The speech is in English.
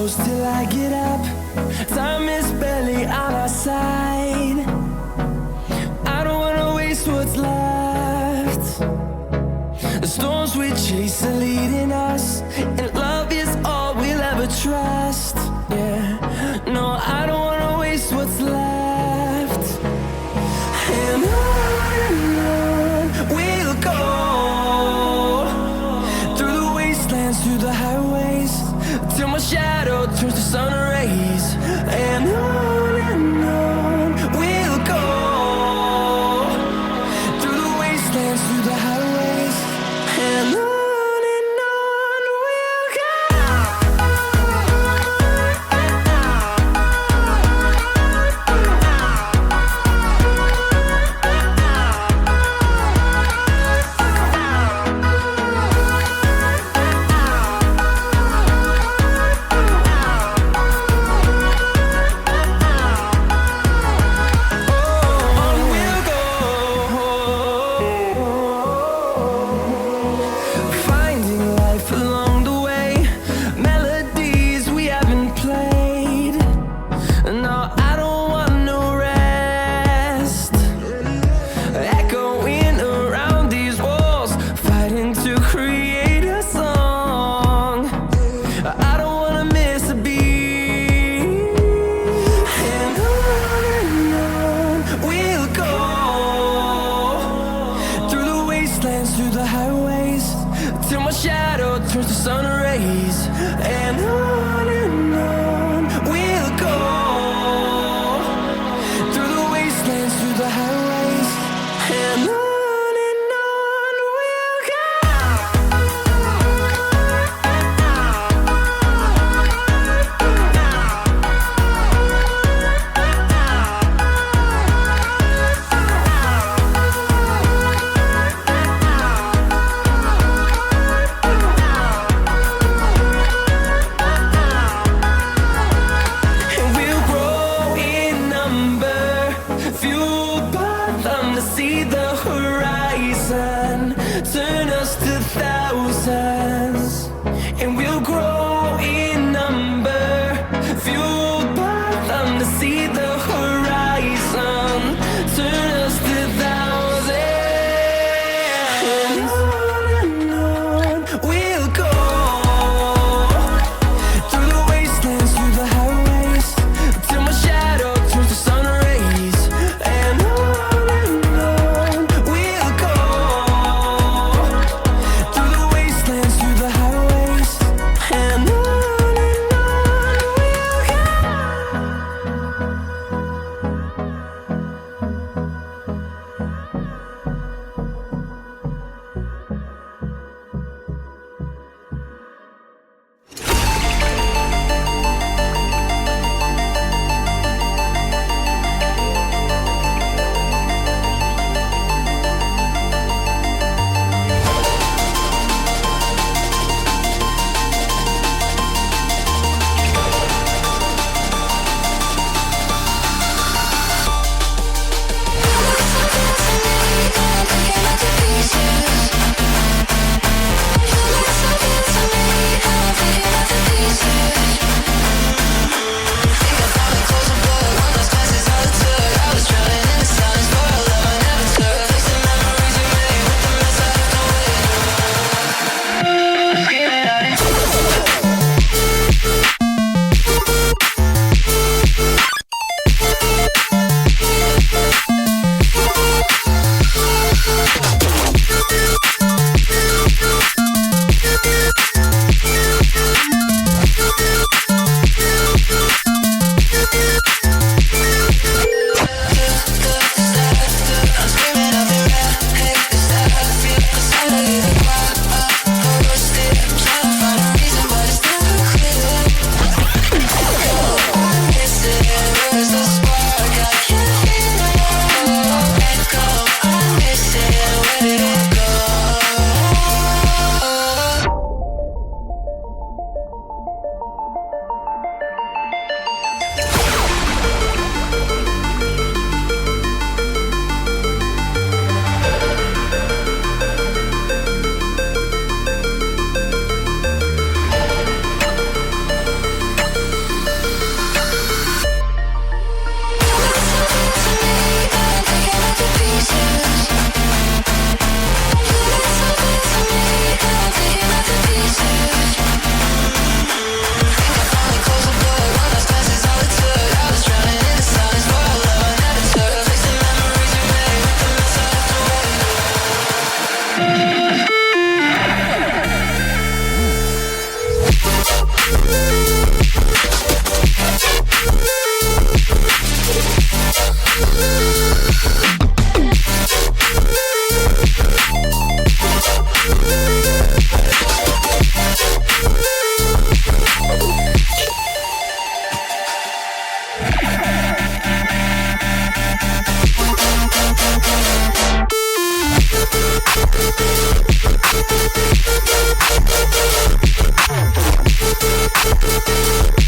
close till I get up. Time is barely on our side. I don't wanna waste what's left. The storms we chase are leading us, and love is all we'll ever trust. Yeah, no, I don't wanna waste what's left. And on we'll go, through the wastelands, through the highways, till my shadow turns to sun rays. And on we'll go, through the wastelands, through the highways, and on we'll go. Through the highways, till my shadow turns to sun rays. And on we'll go, through the wastelands, through the highways, and on we'll go. See the horizon turn us to thousands, and we'll grow in number, fueled by them to see the horizon turn us to thousands. And on we'll go, through the wastelands, through the highways, till my shadow turns to sun rays. And We'll be right back.